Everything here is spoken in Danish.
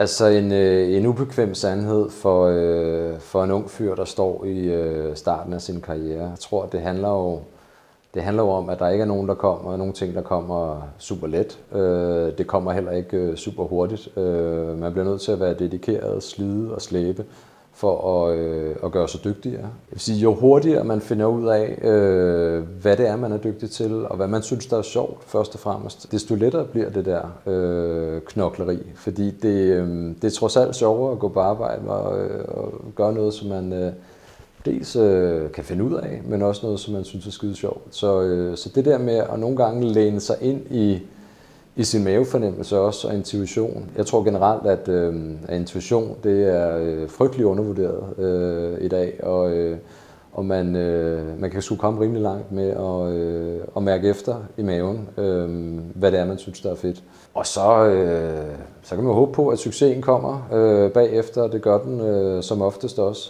Altså en ubekvem sandhed for en ung fyr, der står i starten af sin karriere. Jeg tror, det handler jo om, at der ikke er nogen ting, der kommer super let. Det kommer heller ikke super hurtigt. Man bliver nødt til at være dedikeret, slide og slæbe for at gøre sig dygtigere. Jeg vil sige, jo hurtigere man finder ud af, hvad det er, man er dygtig til, og hvad man synes, der er sjovt, først og fremmest, desto lettere bliver det der knokleri. Fordi det er trods alt sjovere at gå på arbejde og gøre noget, som man dels kan finde ud af, men også noget, som man synes er skide sjovt. Så det der med at nogle gange læne sig ind i sin mavefornemmelse også, og intuition. Jeg tror generelt, at intuition det er frygtelig undervurderet i dag, og man kan sgu komme rimelig langt med at mærke efter i maven, hvad det er, man synes, der er fedt. Og så kan man håbe på, at succesen kommer bagefter, og det gør den som oftest også.